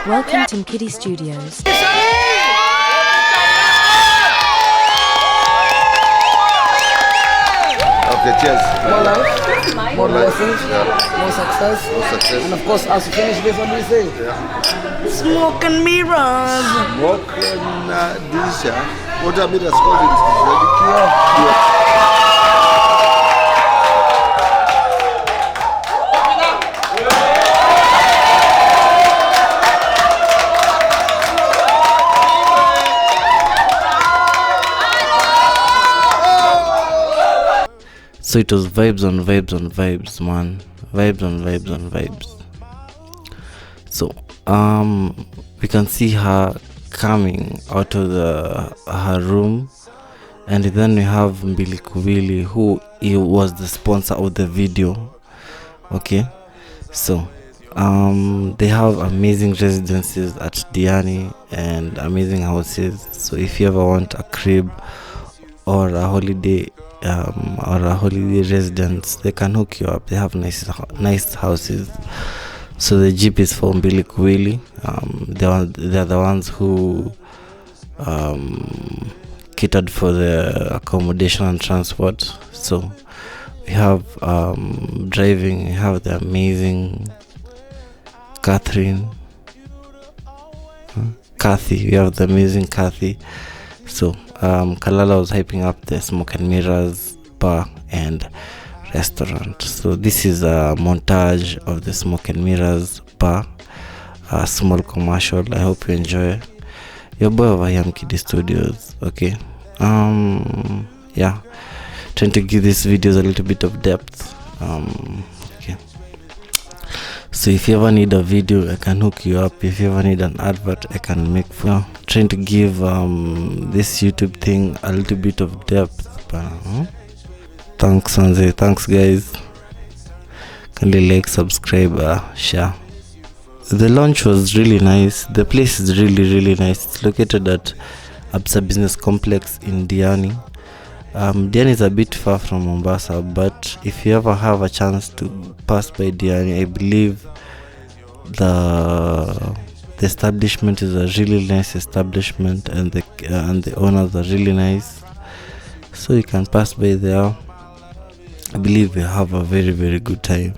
Welcome to MKIDDI Studios. Okay, cheers. More life, more blessings, more success. And of course, as you finish this, what do you say? Smoke and mirrors. Smoke and this, what are the scoldings? So it was vibes on vibes on vibes, man. Vibes on vibes on vibes. So we can see her coming out of her room, and then we have Mbili Kuwili, who he was the sponsor of the video. Okay, so they have amazing residences at Diani and amazing houses. So if you ever want a crib or a holiday residence, they can hook you up. They have nice houses. So the jeep is for Mbili Kuwili. They're the ones who catered for the accommodation and transport. So we have driving. We have the amazing Kathy. We have the amazing Kathy. So Kalala was hyping up the Smoke and Mirrors bar and restaurant. So this is a montage of the Smoke and Mirrors bar, a small commercial. I hope you enjoy. Your boy over here, MKIDDI Studios. Okay, yeah, trying to give these videos a little bit of depth. Okay, so if you ever need a video, I can hook you up. If you ever need an advert, I can make for you. Trying to give this YouTube thing a little bit of depth. Thanks Sanze, thanks guys. Kindly like, subscribe, share. The launch was really nice. The place is really nice. It's located at Absa Business Complex in Diani. Diani is a bit far from Mombasa, but if you ever have a chance to pass by Diani, I believe the establishment is a really nice establishment, and the owners are really nice. So you can pass by there. I believe we have a very good time.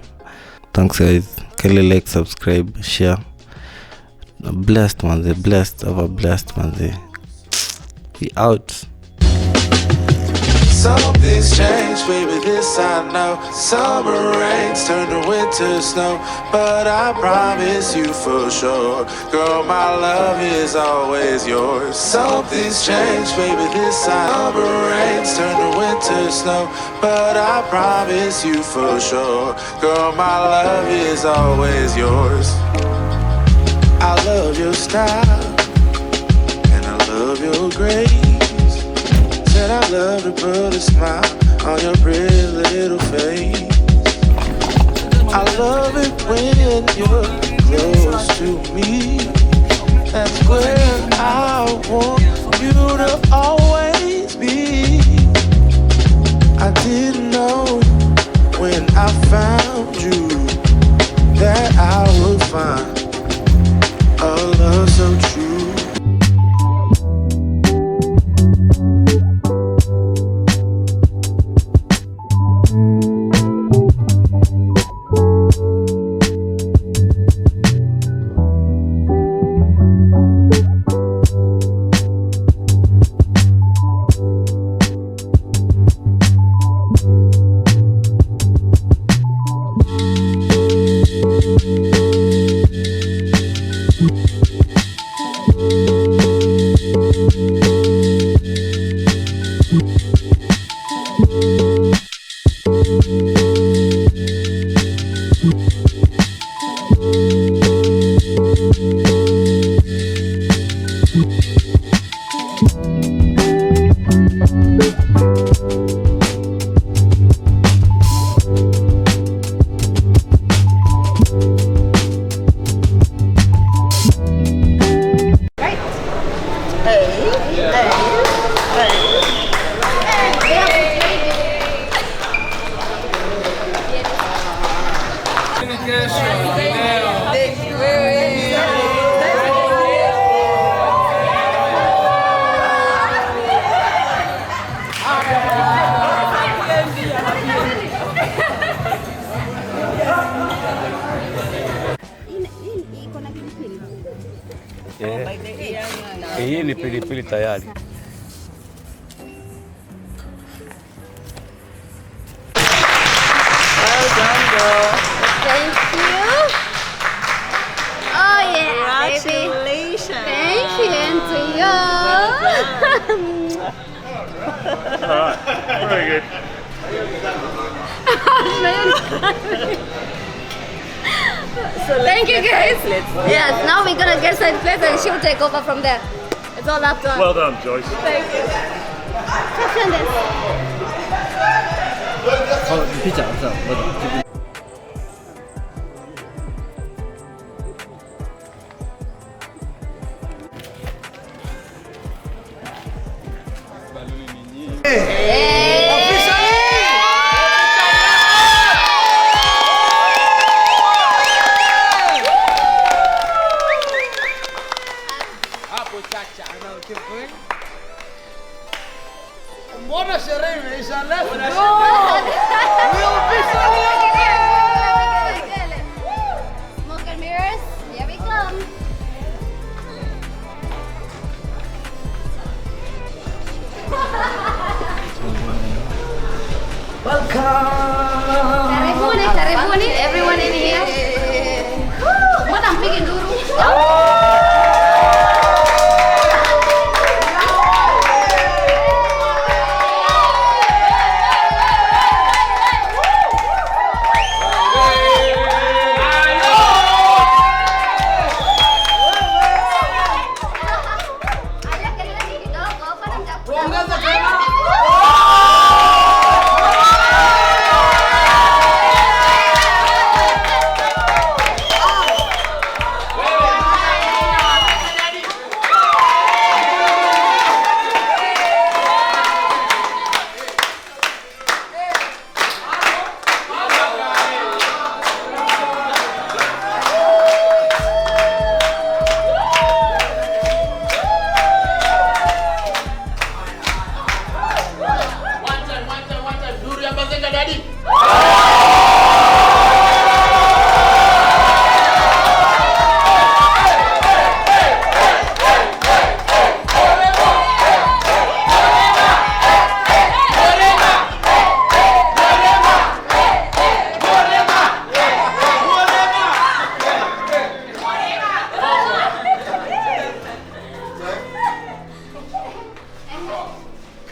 Thanks guys. Kindly like, subscribe, share. Blessed man, they blessed over blessed man, they. We out. Something's changed, baby, this I know. Summer rains turn to winter snow, but I promise you for sure, girl, my love is always yours. Something's changed, baby, this I know. Summer rains turn to winter snow, but I promise you for sure, girl, my love is always yours. I love your style, and I love your grace. Said I love to put a smile on your pretty little face. I love it when you're close to me. That's where I want you to always be. I didn't know when I found you that I would find a love so true. Hii ni pilipili tayari. Well done, girl. Thank you. Oh yeah, baby. Congratulations. Thank you, and to you. Alright, very good. Thank you, guys. Yes, now we're gonna get some plates and she'll take over from there. It's all up to her. Well done, Joyce. Thank you. Caption this. Mbona sherehe imeisha leo? Smoke and mirrors, here we come. Welcome. Karibuni, everyone in here. What I'm picking duru.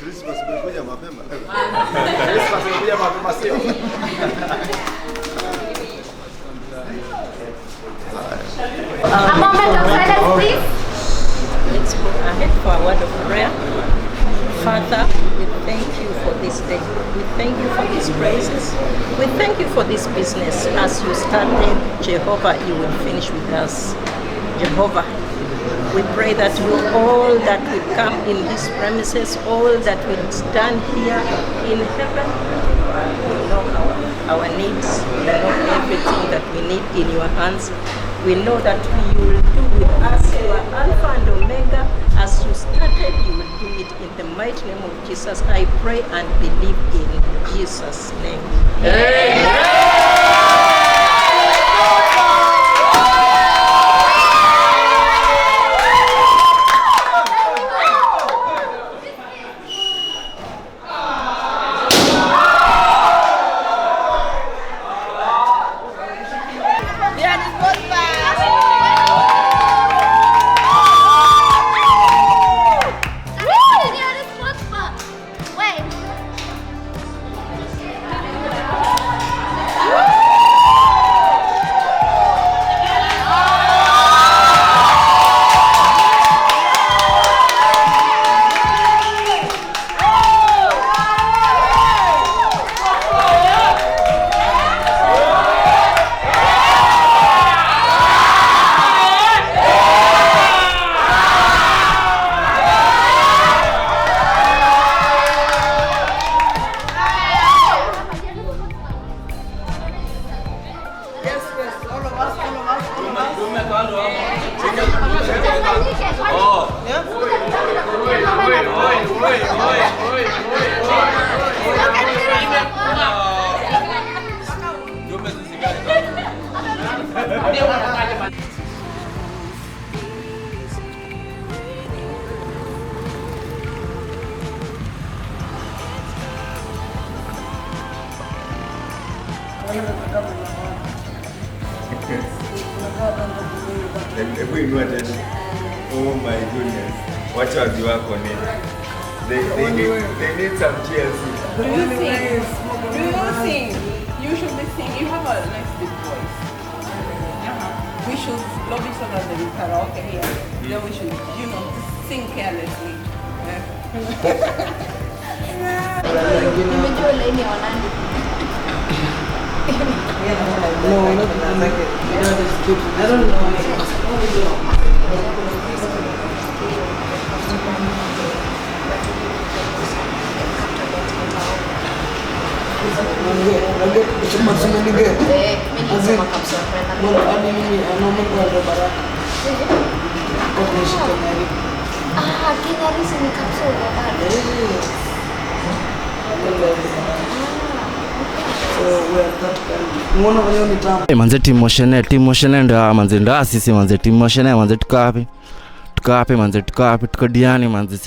Christmas imekuja mapema. Christmas imekuja mapema sio? A moment of silence, please. Let's go ahead for a word of prayer. Father, we thank you for this day. We thank you for these praises. We thank you for this business. As you started, Jehovah, you will finish with us. Jehovah, we pray that all that will come in these premises, all that will stand here in heaven, we know our needs, we know everything that we need in your hands. We know that you will do with us, you are Alpha and Omega. As you started, you will do it in the mighty name of Jesus. I pray and believe in Jesus' name. Amen. Hebu inua tena. Oh my goodness. Wacha wazi wako nini? They need some TLC. Do you sing? You should be singing. You have a nice deep voice. We should love each other in karaoke here. Then we should, sing carelessly. Nimejua laini ya wanani. No, not like it. I don't know. Kenya ni kapsula manze team motion ndo manze ndo sisi manze team motion manze tuko wapi manze tuko Diani manze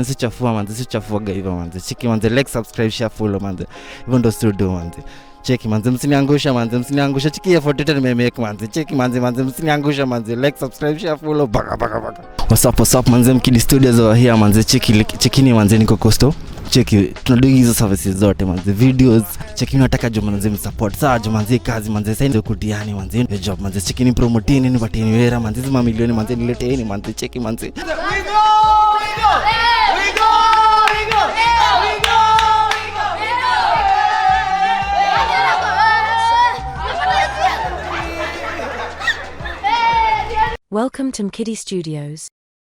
si chafua manze si chafuaga hivyo manze chiki manze like subscribe share follow manze hivyo ndo studio manze cheki manze msiniangusha chiki effort yote nimemake manze cheki manze msiniangusha manze like subscribe share follow baka what's up manze MKIDDI studios over here manze cheki ni manze niko costo cheki tunadogi hizo services zote manze videos cheki unataka jo manze msupport sawa jo manze kazi manze sasa ndio kudiani manze job manze cheki ni promotini ni batini wera manze zima milioni manze nileteni manze cheki manze Welcome to MKIDDI Studios.